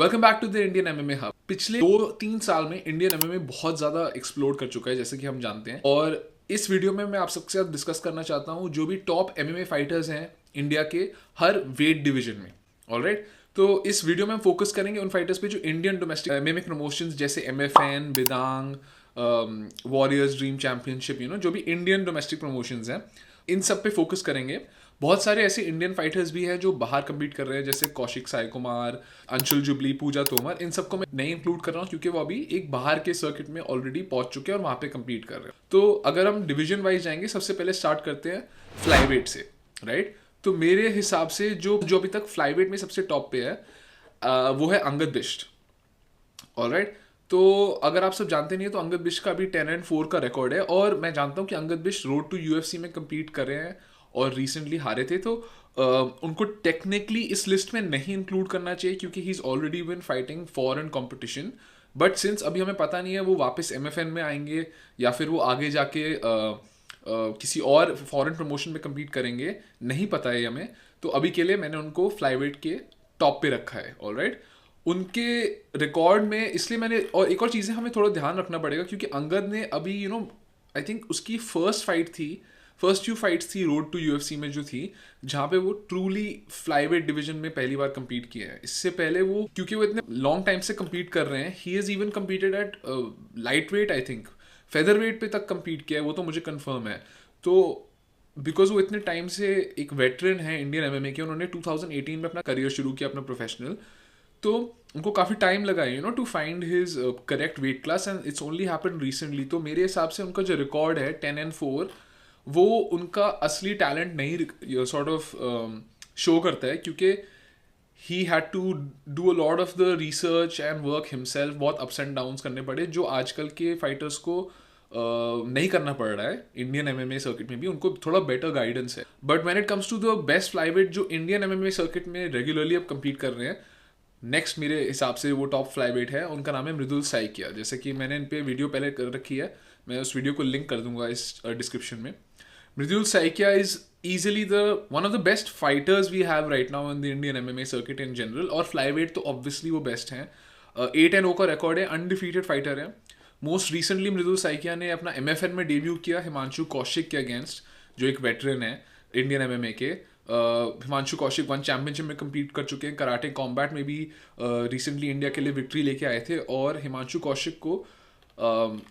Welcome back to the Indian MMA hub. पिछले 2-3 साल में इंडियन एमएमए बहुत ज़्यादा एक्सप्लोर कर चुका है, जैसे कि हम जानते हैं। और इस वीडियो में मैं आप सबके साथ डिस्कस करना चाहता हूँ जो भी टॉप एमएमए फाइटर्स हैं इंडिया के हर वेट डिवीजन में। ऑलराइट, तो इस वीडियो में हम फोकस करेंगे उन फाइटर्स पे जो इंडियन डोमेस्टिक एमएमए प्रमोशंस जैसे एमएफएन, बिदांग, वॉरियर्स ड्रीम चैंपियनशिप, जो भी इंडियन डोमेस्टिक प्रमोशंस हैं, इन सब पे फोकस करेंगे। बहुत सारे ऐसे इंडियन फाइटर्स भी हैं जो बाहर कम्पीट कर रहे हैं, जैसे कौशिक साई कुमार, अंशुल जुबली, पूजा तोमर। इन सबको मैं नहीं इंक्लूड कर रहा हूँ क्योंकि वो अभी एक बाहर के सर्किट में ऑलरेडी पहुंच चुके हैं और वहाँ पे कम्पीट कर रहे हैं। तो अगर हम डिवीजन वाइज जाएंगे, सबसे पहले स्टार्ट करते हैं फ्लाईवेट से। राइट, तो मेरे हिसाब से जो जो अभी तक फ्लाईवेट में सबसे टॉप पे है वो है अंगद बिष्ट। ऑलराइट, तो अगर आप सब जानते नहीं है तो अंगद बिष्ट का अभी 10-4 का रिकॉर्ड है, और मैं जानता हूँ कि Angad Bisht road to UFC में कम्पीट कर रहे हैं और रिसेंटली हारे थे। तो उनको टेक्निकली इस लिस्ट में नहीं इंक्लूड करना चाहिए क्योंकि he is already been fighting foreign competition. But since अभी हमें पता नहीं है वो वापस एमएफएन में आएंगे या फिर वो आगे जाके किसी और फॉरेन प्रमोशन में कम्पीट करेंगे, नहीं पता है हमें। तो अभी के लिए मैंने उनको फ्लाईवेट के टॉप पे रखा है। ऑलराइट, उनके रिकॉर्ड में इसलिए मैंने, और एक और चीज़ें हमें थोड़ा ध्यान रखना पड़ेगा क्योंकि अंगद ने अभी आई थिंक उसकी फर्स्ट फ्यू फाइट्स थी रोड टू यूएफसी में जो थी, जहाँ पे वो ट्रूली फ्लाईवेट डिवीजन में पहली बार कम्पीट किया है। इससे पहले वो, क्योंकि वो इतने लॉन्ग टाइम से कम्पीट कर रहे हैं, ही has even competed at light weight, I think featherweight पे तक कम्पीट किया है, वो तो मुझे कन्फर्म है। तो बिकॉज वो इतने टाइम से एक वेटरन है इंडियन एमएमए के, उन्होंने 2018 में अपना करियर शुरू किया अपना प्रोफेशनल, तो उनको काफ़ी टाइम लगा to find his correct weight class, and it's only happen recently. तो मेरे हिसाब से उनका जो रिकॉर्ड है 10-4, वो उनका असली टैलेंट नहीं सॉर्ट ऑफ शो करता है, क्योंकि he had to do a lot of the research and work himself. बहुत अप्स एंड डाउन्स करने पड़े जो आजकल के फाइटर्स को नहीं करना पड़ रहा है। इंडियन एमएमए सर्किट में भी उनको थोड़ा बेटर गाइडेंस है। But when it comes to the best flyweight जो इंडियन एमएमए सर्किट में रेगुलरली अब कम्पीट कर रहे हैं, नेक्स्ट मेरे हिसाब से वो टॉप फ्लाईवेट है, उनका नाम है मृदुल साइकिया। जैसे कि मैंने इन पे वीडियो पहले कर रखी है, मैं उस वीडियो को लिंक कर दूंगा इस डिस्क्रिप्शन में। Mridul Saikia is easily one of the best fighters we have right now in the Indian MMA circuit in general, और फ्लाईवेट तो ऑब्वियसली वो बेस्ट हैं। 8-0 का रिकॉर्ड है, अनडिफीटेड फाइटर है। मोस्ट रिसेंटली मृदुल साइकिया ने अपना एमएफएन में डेब्यू किया हिमांशु कौशिक के अगेंस्ट, जो एक वेटरन है इंडियन एमएमए के। हिमांशु कौशिक 1 चैंपियनशिप में कम्पीट कर चुके हैं, कराटे कॉम्बैट में भी रिसेंटली इंडिया के लिए विक्ट्री लेके आए थे। और हिमांशु कौशिक को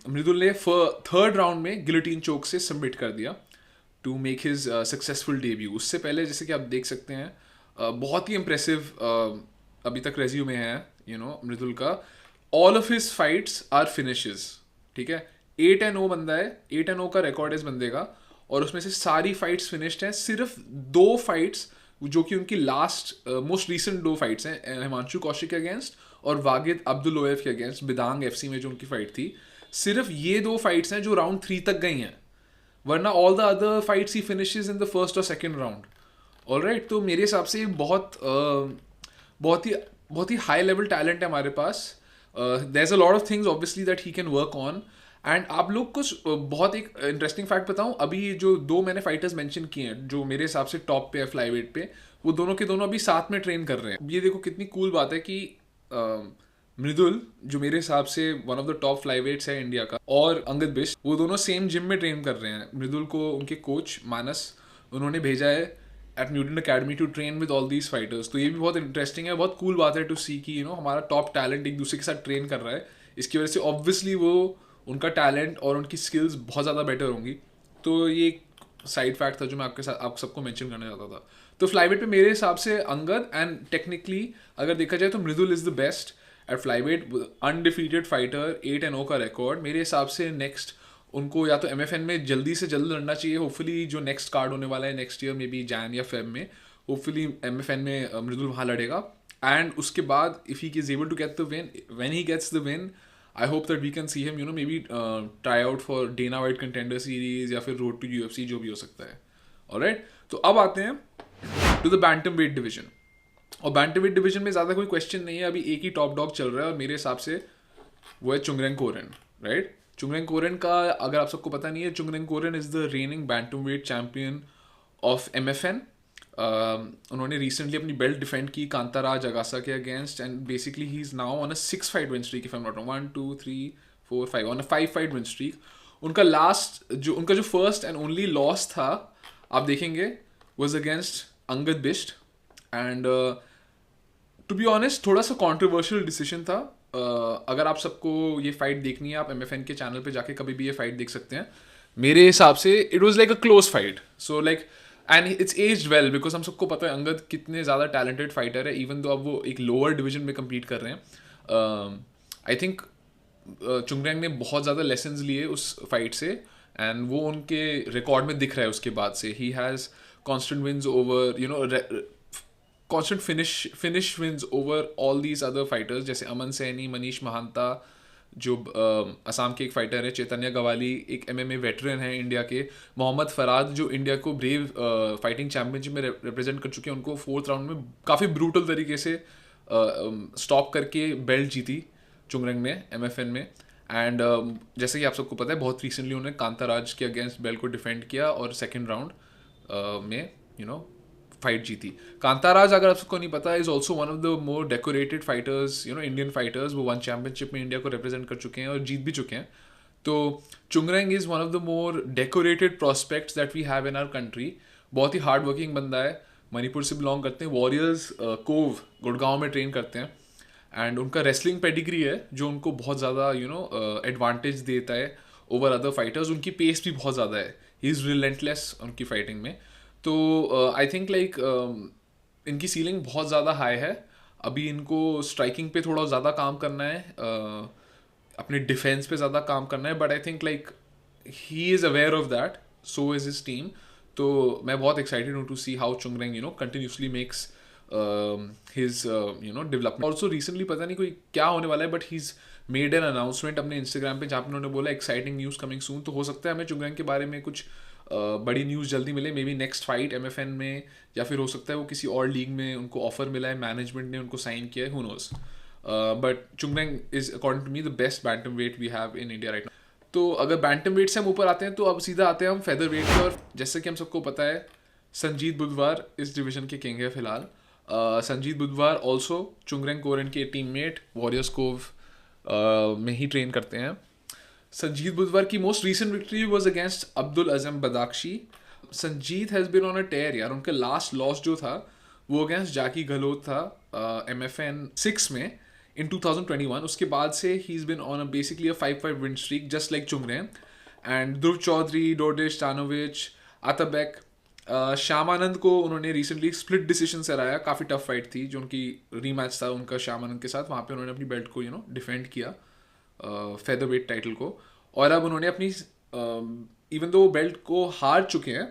मृदुल ने थर्ड राउंड में गिलोटिन चोक से सबमिट कर दिया to make his successful debut. उससे पहले जैसे कि आप देख सकते हैं बहुत ही इम्प्रेसिव अभी तक रेज्यूमे है मृदुल का। All of his fights are finishes, ठीक है। 8-0 बंदा है, 8-0 का रिकॉर्ड है इस बंदे का, और उसमें से सारी फाइट्स फिनिश्ड हैं। सिर्फ 2 फाइट्स जो कि उनकी लास्ट मोस्ट रिसेंट 2 फाइट्स हैं, हिमांशु कौशिक के अगेंस्ट और वागिद अब्दुलोएव के अगेंस्ट बिदांग एफसी में जो उनकी फाइट थी, सिर्फ ये 2 फाइट्स हैं जो राउंड 3 तक गई हैं, वरना all the other fights he finishes in the first और सेकंड राउंड। ऑलराइट, तो मेरे हिसाब से बहुत ही हाई लेवल टैलेंट है हमारे पास। There is a lot of things obviously that he can work on. And आप लोग को बहुत एक इंटरेस्टिंग फैक्ट बताऊं, अभी जो 2 मैंने फाइटर्स मेंशन किए हैं जो मेरे हिसाब से टॉप पे है फ्लाईवेट पे, वो दोनों के दोनों अभी साथ में ट्रेन कर रहे हैं। ये देखो कितनी कूल बात है कि मृदुल, जो मेरे हिसाब से वन ऑफ द टॉप फ्लाईवेट्स है इंडिया का, और अंगद बिष्ट, वो दोनों सेम जिम में ट्रेन कर रहे हैं। मृदुल को उनके कोच मानस उन्होंने भेजा है at Newton academy to train with all these fighters. तो ये भी बहुत इंटरेस्टिंग है, बहुत कूल बात है टू सी कि हमारा टॉप टैलेंट एक दूसरे के साथ ट्रेन कर रहा है। इसकी वजह से ऑब्वियसली वो उनका टैलेंट और उनकी स्किल्स बहुत ज़्यादा बेटर होंगी। तो ये एक साइड फैक्ट था जो मैं आप सबको मेंशन करना चाहता था। तो फ्लाईवेट पे मेरे हिसाब से अंगद, एंड टेक्निकली अगर देखा जाए तो Mridul is the best at flyweight, undefeated fighter, 8-0 का रिकॉर्ड। मेरे हिसाब से नेक्स्ट उनको या तो एमएफएन में जल्दी से जल्द लड़ना चाहिए। होपफुली जो नेक्स्ट कार्ड होने वाला है next year, may be Jain या फेब में, होपफुली एमएफएन में मृदुल वहाँ लड़ेगा। एंड उसके बाद if he is able to get the win, when he gets the win, I hope that we can see him maybe try out for Dana White contender series या फिर road to UFC, जो भी हो सकता है। Alright, तो अब आते हैं टू द बैंटमवेट डिवीजन। और बैंटमवेट डिवीजन में ज़्यादा कोई क्वेश्चन नहीं है, अभी एक ही टॉप डॉग चल रहा है और मेरे हिसाब से वो है चुंगरेंग कोरेन। राइट, चुंगरेंग कोरेन का अगर आप सबको पता नहीं है, Chungreng Koren is the reigning bantamweight champion of MFN. उन्होंने रिसेंटली अपनी बेल्ट डिफेंड की कांताराज अगासा के against, and basically he is now on a 6 fight win streak if I am not wrong, 1 2 3 4 5 on a 5 fight win streak. उनका जो first and only loss था, आप देखेंगे, was against Angad Bisht. And to be honest थोड़ा सा controversial decision था। अगर आप सबको ये फाइट देखनी है, आप MFN के चैनल पे जाके कभी भी ये फाइट देख सकते हैं। मेरे हिसाब से it was like a close fight, so like and it's aged well, because हम सबको पता है अंगद कितने ज़्यादा टैलेंटेड फाइटर है, इवन दो अब वो एक लोअर डिवीजन में compete कर रहे हैं। आई थिंक चुंगरैंग ने बहुत ज़्यादा लेसन्स लिए उस फाइट से, एंड वो उनके रिकॉर्ड में दिख रहा है उसके बाद से। He has constant wins over constant finish wins over all these other fighters, जैसे अमन सैनी, मनीष महांता, जो असम के एक फाइटर है, चैतन्य गवाली एक MMA वेटरन है इंडिया के, मोहम्मद फराद जो इंडिया को ब्रेव फाइटिंग चैम्पियनशिप में रिप्रेजेंट कर चुके हैं, उनको 4th राउंड में काफ़ी ब्रूटल तरीके से स्टॉप करके बेल्ट जीती चुंगरंग ने MFN में। एंड जैसे कि आप सबको पता है, बहुत रिसेंटली उन्होंने कांताराज के अगेंस्ट बेल्ट को डिफेंड किया और 2nd राउंड में फाइट जीती। कांताराज, अगर आप सबको नहीं पता, is also one of the more decorated fighters, Indian fighters. वो 1 चैम्पियनशिप में इंडिया को रिप्रेजेंट कर चुके हैं और जीत भी चुके हैं। तो Chungreng is one of the more decorated prospects that we have in our country. बहुत ही हार्ड वर्किंग बंदा है, मणिपुर से बिलोंग करते हैं, वॉरियर्स कोव गुड़गांव में ट्रेन करते हैं। एंड उनका रेसलिंग पेडिग्री है जो उनको बहुत ज़्यादा एडवांटेज देता है ओवर अदर फाइटर्स। उनकी पेस भी बहुत ज़्यादा है, ही इज़ रिलेंटलेस उनकी फाइटिंग में। तो आई थिंक लाइक इनकी सीलिंग बहुत ज़्यादा हाई है। अभी इनको स्ट्राइकिंग पे थोड़ा ज़्यादा काम करना है, अपने डिफेंस पे ज़्यादा काम करना है, but I think like he is aware of that, so is his team. तो मैं बहुत एक्साइटेड हूँ to see how Chungreng continuously makes his development. Also recently पता नहीं कोई क्या होने वाला है, but he is made an announcement अपने इंस्टाग्राम पे जहाँ पे उन्होंने बोला एक्साइटिंग न्यूज़ कमिंग सून। तो हो सकता है हमें चुंगरैंग के बारे में कुछ बड़ी न्यूज़ जल्दी मिले, may be next fight MFN में, या फिर हो सकता है वो किसी और लीग में उनको ऑफर मिला है, मैनेजमेंट ने उनको साइन किया है, who knows. But Chungreng is according to me the best bantamweight we have in India right now. तो अगर बैंटम वेट से हम ऊपर आते हैं तो अब सीधा आते हैं हम फेदर वेट पे। और जैसे कि हम सबको पता है, संजीत बुधवार इस डिवीजन के किंग है फिलहाल। संजीत बुधवार ऑल्सो चुंगरैंग कोरेन के टीममेट वॉरियर्स कोव में ही ट्रेन करते हैं। संजीत बुधवार की most recent victory was against Abdul Azam Badakhshi. Sanjeet has been on a tear यार। उनका लास्ट लॉस जो था वो अगेंस्ट जाकी गहलोत था MFN 6 में इन 2021। उसके बाद से he is been on a basically a 5-5 win streak just like Chungreng. And Dhruv Chaudhary, Dodish Tanovich, Atabek, Shyam Anand को उन्होंने रिसेंटली स्प्लिट डिसीजन से हराया। काफ़ी टफ फाइट थी जो उनकी रीमैच था उनका श्याम आनंद के साथ, वहाँ पे उन्होंने अपनी बेल्ट को डिफेंड किया, फेदरवेट टाइटल को। और अब उन्होंने अपनी इवन दो बेल्ट को हार चुके हैं,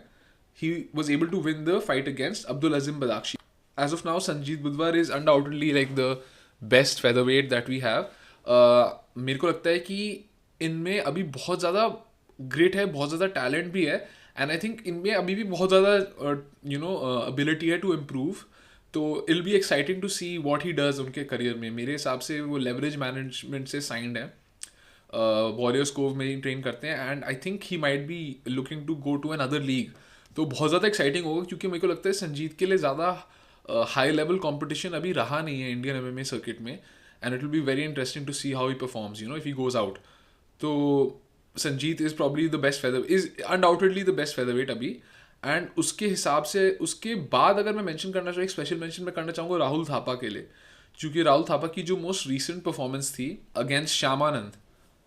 he was able to win the fight against Abdul Azim Badakhshi. As of now Sanjeet Budhwar is undoubtedly like the best featherweight that we have. मेरे को लगता है कि इनमें अभी बहुत ज़्यादा ग्रेट है, बहुत ज़्यादा टैलेंट भी है, एंड आई थिंक इनमें अभी भी बहुत ज़्यादा एबिलिटी है टू इम्प्रूव। तो I'll be exciting to see what he does उनके करियर में। मेरे हिसाब से वो लेवरेज मैनेजमेंट से साइंड है, वॉरियर्स कोव में ही ट्रेन करते हैं, and I think he might be looking to go to another league. तो बहुत ज़्यादा एक्साइटिंग होगा, क्योंकि मेरे को लगता है संजीत के लिए ज़्यादा हाई लेवल कॉम्पिटिशन अभी रहा नहीं है इंडियन MMA सर्किट में, and it will be very interesting to see how he performs if he goes out. तो Sanjeet is probably the best is undoubtedly the best featherweight अभी। एंड उसके हिसाब से उसके बाद अगर मैं मेंशन करना चाहूँ, एक स्पेशल मेंशन मैं करना चाहूँगा राहुल थापा के लिए, क्योंकि राहुल थापा की जो मोस्ट रीसेंट परफॉर्मेंस थी अगेंस्ट श्यामानंद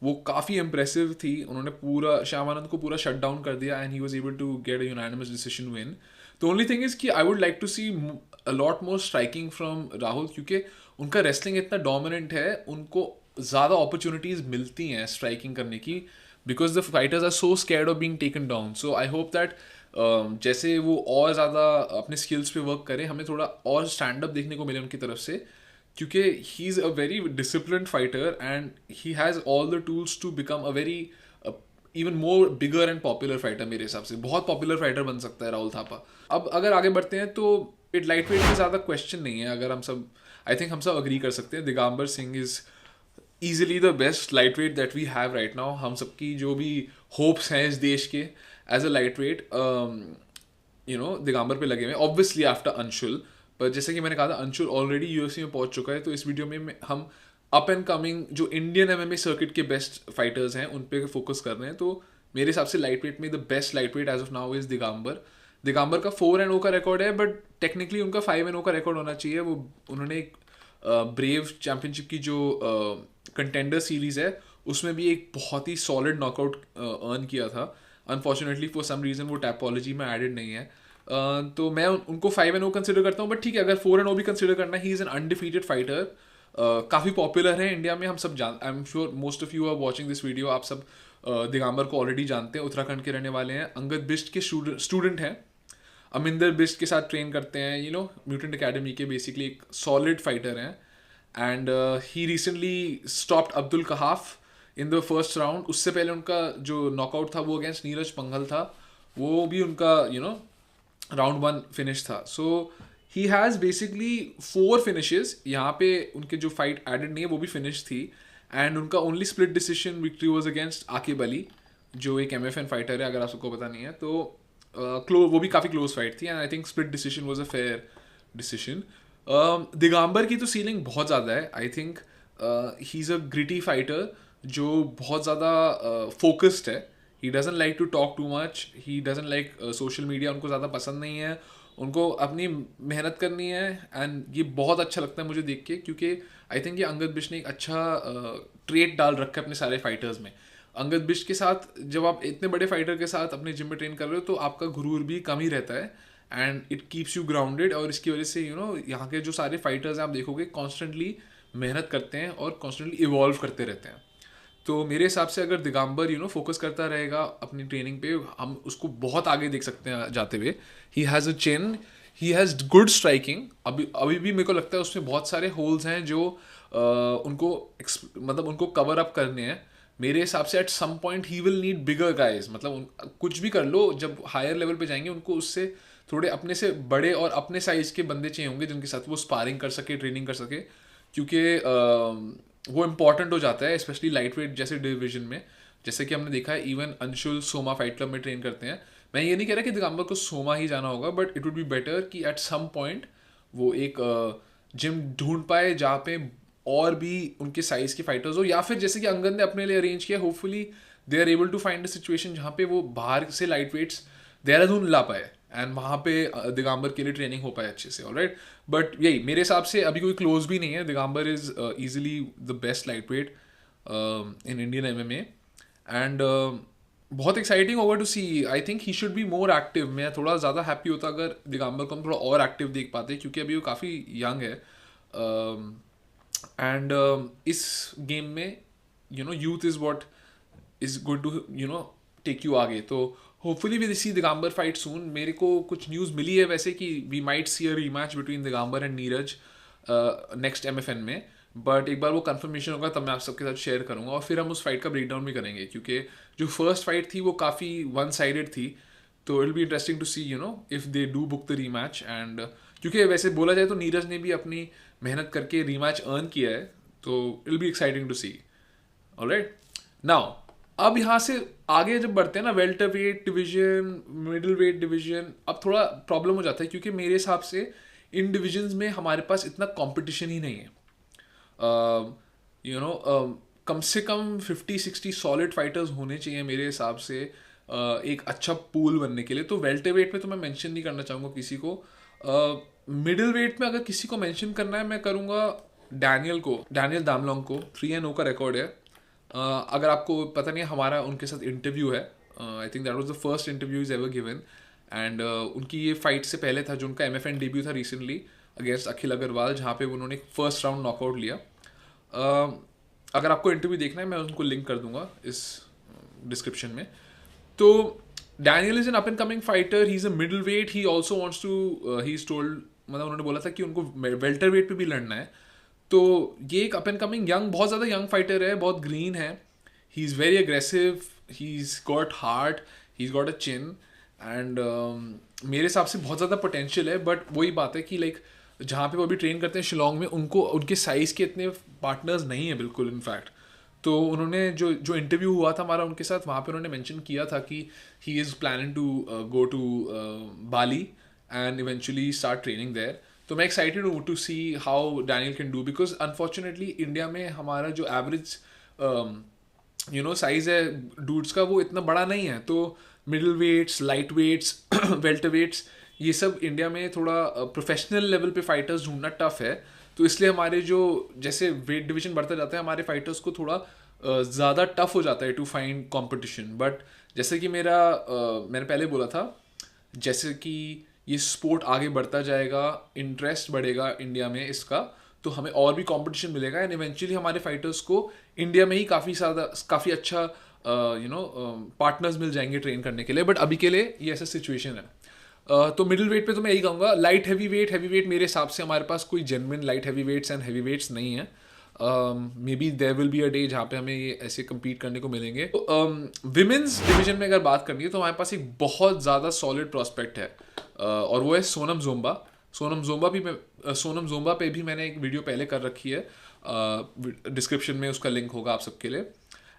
वो काफ़ी इंप्रेसिव थी। उन्होंने पूरा श्यामानंद को पूरा शट डाउन कर दिया, and he was able to get a unanimous decision win. The only thing is कि I would like to see a lot more striking from Rahul, क्योंकि उनका रेसलिंग इतना डोमिनेंट है, उनको ज़्यादा अपॉर्चुनिटीज़ मिलती हैं स्ट्राइकिंग करने की, because the fighters are so scared of being taken down. So I hope that जैसे वो और ज़्यादा अपने स्किल्स पे वर्क करें, हमें थोड़ा और स्टैंड अप देखने को मिले उनकी तरफ से, क्योंकि he is a very disciplined fighter and he has all the tools to become a very even more bigger and popular fighter. मेरे हिसाब से बहुत पॉपुलर फाइटर बन सकता है राहुल थापा। अब अगर आगे बढ़ते हैं तो इट लाइट वेट में ज़्यादा क्वेश्चन नहीं है, अगर हम सब आई थिंक हम सब अग्री कर सकते हैं, Digambar Singh is easily the best light weight that we have right now. हम सबकी जो भी होप्स हैं इस देश के as a light weight, Digambar पे लगे हुए हैं, ऑब्वियसली आफ्टर अंशुल। पर जैसे कि मैंने कहा था, अंशुल ऑलरेडी यूएफसी में पहुंच चुका है, तो इस वीडियो में हम अप एंड कमिंग जो इंडियन एमएमए सर्किट के बेस्ट फाइटर्स हैं उन पे फोकस कर रहे हैं। तो मेरे हिसाब से लाइट वेट में the best light weight as of now is Digambar का 4-0 का रिकॉर्ड है, बट टेक्निकली उनका 5-0 का रिकॉर्ड होना चाहिए। वो उन्होंने एक ब्रेव चैंपियनशिप की जो कंटेंडर सीरीज है उसमें भी एक बहुत ही सॉलिड नॉकआउट अर्न किया था। अनफॉर्चुनेटली फॉर सम रीज़न वो टाइपोलॉजी में एडेड नहीं है। तो मैं उनको 5-0 कंसिडर करता हूँ, बट ठीक है, अगर 4-0 भी कंसिडर करना है, he is an undefeated fighter. काफ़ी पॉपुलर है इंडिया में, हम सब जान, I am sure most of you are watching this video, आप सब दिगंबर को ऑलरेडी जानते हैं, उत्तराखंड के रहने वाले हैं, अंगद बिष्ट के स्टूडेंट हैं, अमिंदर बिष्ट के साथ ट्रेन करते हैं, म्यूटेंट एकेडमी के, बेसिकली एक सॉलिड फाइटर हैं। And he recently stopped Abdul Kahaf in the first round. उससे पहले उनका जो नॉकआउट था वो अगेंस्ट नीरज पंघल था, वो भी उनका राउंड 1 फिनिश था। सो ही हैज़ बेसिकली 4 फिनिशेस, यहाँ पे उनके जो फाइट एडेड नहीं है वो भी फिनिश थी। एंड उनका only split decision victory was against Aqib Ali, जो एक MFN फाइटर है, अगर आप सबको पता नहीं है तो। वो भी काफ़ी क्लोज फाइट थी, and I think split decision was a fair decision. Digambar की तो सीलिंग बहुत ज़्यादा है। I think he is a gritty fighter जो बहुत ज़्यादा फोकस्ड है। He doesn't like to talk too much, he doesn't like social media, उनको ज़्यादा पसंद नहीं है, उनको अपनी मेहनत करनी है। एंड ये बहुत अच्छा लगता है मुझे देख के, क्योंकि आई थिंक ये अंगद बिष्ट ने एक अच्छा ट्रेट डाल रखा है अपने सारे फाइटर्स में। अंगद बिष्ट के साथ जब आप इतने बड़े फाइटर के साथ अपने जिम में ट्रेन कर रहे हो तो आपका गुरूर भी कम ही रहता है, and it keeps you grounded. और इसकी वजह से यहाँ के जो सारे फाइटर्स हैं आप देखोगे कॉन्स्टेंटली मेहनत करते हैं और कॉन्स्टेंटली इवॉल्व करते रहते हैं। तो मेरे हिसाब से अगर दिगंबर फोकस करता रहेगा अपनी ट्रेनिंग पे, हम उसको बहुत आगे देख सकते हैं जाते हुए। He has a chin, he has good striking. अभी भी मेरे को लगता है उसमें बहुत सारे होल्स हैं जो उनको कवर अप करने हैं। मेरे हिसाब से at some point he will need bigger guys, मतलब कुछ भी कर लो, जब हायर लेवल पे जाएंगे उनको उससे थोड़े अपने से बड़े और अपने साइज के बंदे चाहिए होंगे जिनके साथ वो स्पारिंग कर सके, ट्रेनिंग कर सके, क्योंकि वो इम्पॉर्टेंट हो जाता है स्पेशली लाइट वेट जैसे डिवीजन में। जैसे कि हमने देखा है even Anshul Soma fight club में ट्रेन करते हैं। मैं ये नहीं कह रहा कि दिगंबर को सोमा ही जाना होगा, but it would be better कि एट सम पॉइंट वो एक जिम ढूंढ पाए जहाँ पे और भी उनके साइज के फाइटर्स हो, या फिर जैसे कि अंगद ने अपने लिए अरेंज किया, hopefully they are able to find a situation जहाँ पे वो बाहर से लाइट वेट्स देहरादून ला पाए एंड वहाँ पे दिगंबर के लिए ट्रेनिंग हो पाए अच्छे से। ऑलराइट, बट यही मेरे हिसाब से अभी कोई क्लोज भी नहीं है। Digambar is easily the best light weight in Indian MMA, and बहुत एक्साइटिंग होगा to see. I think he should be more active. मैं थोड़ा ज़्यादा हैप्पी होता अगर दिगंबर को हम थोड़ा और एक्टिव देख पाते, क्योंकि अभी वो काफ़ी यंग है। एंड इस गेम में youth is what is going to take you आगे। तो hopefully we see Digambar fight soon. मेरे को कुछ न्यूज़ मिली है वैसे कि we might see a rematch between Digambar and Neeraj next MFN में, बट एक बार वो कंफर्मेशन होगा तब मैं आप सबके साथ शेयर करूंगा, और फिर हम उस फाइट का ब्रेकडाउन भी करेंगे, क्योंकि जो फर्स्ट फाइट थी वो काफ़ी वन साइडेड थी। तो it will be interesting to see if they do book the rematch. And क्योंकि वैसे बोला जाए तो नीरज ने भी अपनी मेहनत करके रीमैच अर्न किया है, तो it will be exciting to see. Alright, now अब यहाँ से आगे जब बढ़ते हैं ना, welterweight division, middle weight division, अब थोड़ा प्रॉब्लम हो जाता है, क्योंकि मेरे हिसाब से इन डिविजन्स में हमारे पास इतना कंपटीशन ही नहीं है। कम से कम 50-60 सॉलिड फाइटर्स होने चाहिए मेरे हिसाब से एक अच्छा पूल बनने के लिए। तो वेल्टरवेट में तो मैं मेंशन नहीं करना चाहूँगा किसी को। मिडिल वेट में अगर किसी को मेंशन करना है, मैं करूँगा डैनियल दामलोंग को। 3-0 का रिकॉर्ड है। अगर आपको पता नहीं है, हमारा उनके साथ इंटरव्यू है, I think that was the first interview is ever given. And उनकी ये फाइट से पहले था जो उनका MFN डेब्यू था रिसेंटली अगेंस्ट अखिल अग्रवाल, जहाँ पे उन्होंने फर्स्ट राउंड नॉकआउट लिया। अगर आपको इंटरव्यू देखना है मैं उनको लिंक कर दूंगा इस डिस्क्रिप्शन में। तो Daniel is an up and coming fighter, he is a middle weight, he also wants to he is told, मतलब उन्होंने बोला था कि उनको वेल्टर वेट पे भी लड़ना है। तो ये एक अप एंड कमिंग बहुत ज़्यादा यंग फाइटर है, बहुत ग्रीन है, he is very aggressive, he is got heart, he is got a chin, and मेरे हिसाब से बहुत ज़्यादा पोटेंशियल है। बट वही बात है कि लाइक जहाँ पे वो अभी ट्रेन करते हैं शिलोंग में, उनको उनके साइज़ के इतने पार्टनर्स नहीं है बिल्कुल इनफैक्ट। तो उन्होंने जो जो इंटरव्यू हुआ था हमारा उनके साथ, वहाँ पे उन्होंने मेंशन किया था कि he is planning to go to Bali and eventually start training there. तो मैं एक्साइटेड हूँ to see how Daniel can do, because unfortunately India में हमारा जो एवरेज साइज़ है डूड्स का वो इतना बड़ा नहीं है। तो middle weights, light weights, welter weights, ये सब इंडिया में थोड़ा प्रोफेशनल लेवल पे फाइटर्स ढूंढना टफ है। तो इसलिए हमारे जो जैसे वेट डिवीजन बढ़ता जाता है, हमारे फाइटर्स को थोड़ा ज़्यादा टफ हो जाता है टू फाइंड कंपटीशन। बट जैसे कि मैंने पहले बोला था, जैसे कि ये स्पोर्ट आगे बढ़ता जाएगा, इंटरेस्ट बढ़ेगा इंडिया में इसका, तो हमें और भी कंपटीशन मिलेगा एंड इवेंचुअली हमारे फाइटर्स को इंडिया में ही काफ़ी अच्छा पार्टनर्स मिल जाएंगे ट्रेन करने के लिए। बट अभी के लिए ये ऐसा सिचुएशन है। तो मिडिल वेट पे तो मैं यही कहूँगा, लाइट हैवी वेट मेरे हिसाब से हमारे पास कोई genuine light heavy weights and heavy weights नहीं है। Maybe there will be a day जहाँ पे हमें ये ऐसे compete करने को मिलेंगे। तो विमेंस डिवीजन में अगर बात करनी है तो हमारे पास एक बहुत ज़्यादा सॉलिड प्रॉस्पेक्ट है, और वो है सोनम जोंबा। सोनम जोंबा पे भी मैंने एक वीडियो पहले कर रखी है, डिस्क्रिप्शन में उसका लिंक होगा आप सबके लिए।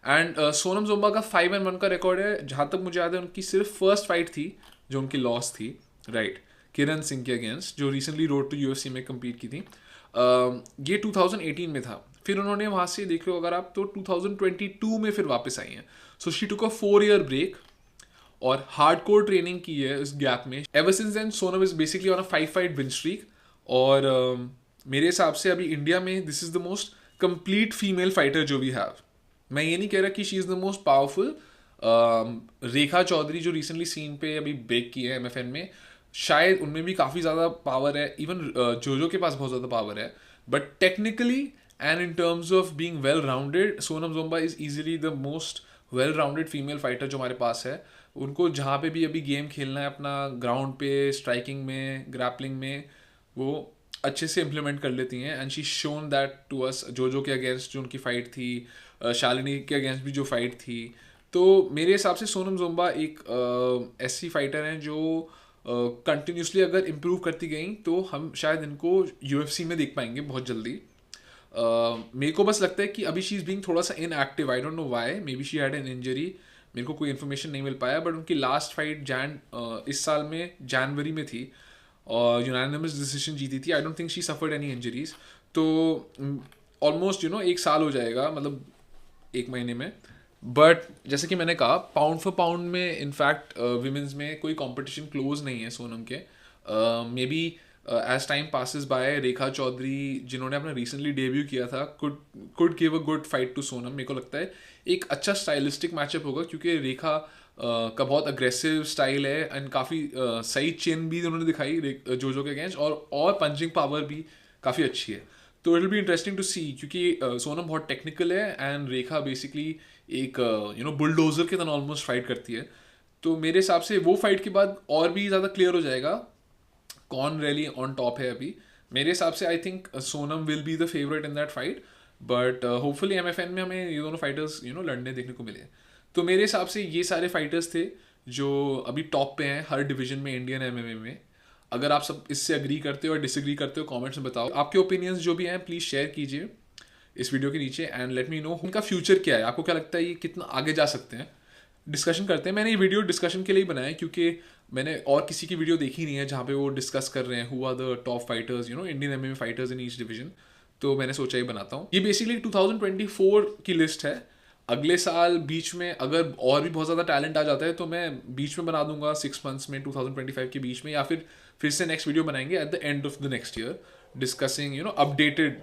एंड सोनम जोंबा का 5-1 का रिकॉर्ड है। जहाँ तक मुझे याद है उनकी सिर्फ फर्स्ट फाइट थी जो उनकी लॉस थी, राइट, किरण सिंह के अगेंस्ट, जो रिसेंटली रोड टू यूएफसी में कम्पीट की थी। ये 2018 में था। फिर उन्होंने वहाँ से देख लो अगर आप, तो 2022 में फिर वापस आई हैं। So she took a 4-year break और हार्डकोर ट्रेनिंग की है इस गैप में। Ever since then Sonam is basically on a 5-fight win streak. और मेरे हिसाब से अभी इंडिया में this is the most complete female fighter जो वी हैव। मैं ये नहीं कह रहा कि she is the most powerful. Rekha Chaudhary जो रिसेंटली सीन पे अभी ब्रेक की है एमएफएन में, शायद उनमें भी काफ़ी ज़्यादा पावर है। इवन जोजो के पास बहुत ज़्यादा पावर है। But technically and in terms of being well rounded, Sonam Jomba is easily the most well rounded female fighter जो हमारे पास है। उनको जहाँ पे भी अभी गेम खेलना है अपना, ग्राउंड पे, स्ट्राइकिंग में, ग्रैपलिंग में, वो अच्छे से इम्प्लीमेंट कर लेती हैं। And she shown that to us. Jojo के अगेंस्ट जो उनकी फ़ाइट थी, शालिनी के अगेंस्ट भी जो फाइट थी। तो मेरे हिसाब से सोनम जोंबा एक ऐसी फाइटर हैं जो कंटिन्यूसली अगर इम्प्रूव करती गई तो हम शायद इनको यूएफसी में देख पाएंगे बहुत जल्दी। मेरे को बस लगता है कि अभी शी इज़ बीइंग थोड़ा सा inactive. I don't know why, may be she had an injury, मेरे को कोई इन्फॉर्मेशन नहीं मिल पाया। बट उनकी लास्ट फाइट इस साल में जनवरी में थी और यूनानिमस डिसीजन जीती थी। I don't think she suffered any injuries. तो ऑलमोस्ट 1 साल हो जाएगा, मतलब 1 महीने में। बट जैसे कि मैंने कहा, पाउंड फॉर पाउंड में इनफैक्ट विमेंस में कोई कंपटीशन क्लोज नहीं है सोनम के। Maybe as time passes by, Rekha Chaudhary जिन्होंने अपना रिसेंटली डेब्यू किया था could give a good fight to Sonam. मेरे को लगता है एक अच्छा स्टाइलिस्टिक मैचअप होगा, क्योंकि रेखा का बहुत अग्रेसिव स्टाइल है एंड काफ़ी सही चेन भी उन्होंने दिखाई जोजो के अगेंस्ट, और पंचिंग पावर भी काफ़ी अच्छी है। तो it will be interesting to see, क्योंकि सोनम बहुत टेक्निकल है एंड रेखा बेसिकली एक बुलडोजर के तरह ऑलमोस्ट फाइट करती है। तो मेरे हिसाब से वो फाइट के बाद और भी ज़्यादा क्लियर हो जाएगा कौन रैली ऑन टॉप है अभी। मेरे हिसाब से I think Sonam will be the favourite in that fight. But hopefully MFN में हमें ये दोनों फाइटर्स लड़ने देखने को मिले। तो मेरे हिसाब से ये सारे फाइटर्स थे जो अभी टॉप पे हैं हर डिवीजन में इंडियन एमएमए में। अगर आप सब इससे अग्री करते हो और डिसएग्री करते हो, कमेंट्स में बताओ। आपके ओपिनियंस जो भी हैं प्लीज़ शेयर कीजिए इस वीडियो के नीचे एंड लेट मी नो उनका फ्यूचर क्या है। आपको क्या लगता है ये कितना आगे जा सकते हैं? डिस्कशन करते हैं। मैंने ये वीडियो डिस्कशन के लिए ही बनाया है, क्योंकि मैंने और किसी की वीडियो देखी नहीं है जहाँ पे वो डिस्कस कर रहे हैं who are the top fighters, Indian MMA fighters in each division. तो मैंने सोचा ही बनाता हूँ। ये बेसिकली 2024 की लिस्ट है। अगले साल बीच में अगर और भी बहुत ज़्यादा टैलेंट आ जाता है तो मैं बीच में बना दूंगा 6 months में, 2025 के बीच में, या फिर से नेक्स्ट वीडियो बनाएंगे at the end of the next year, discussing updated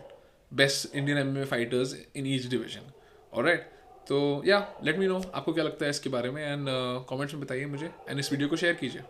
best Indian MMA fighters in each division. Alright, तो या लेट मी नो आपको क्या लगता है इसके बारे में एंड कमेंट्स में बताइए मुझे एंड इस वीडियो को शेयर कीजिए।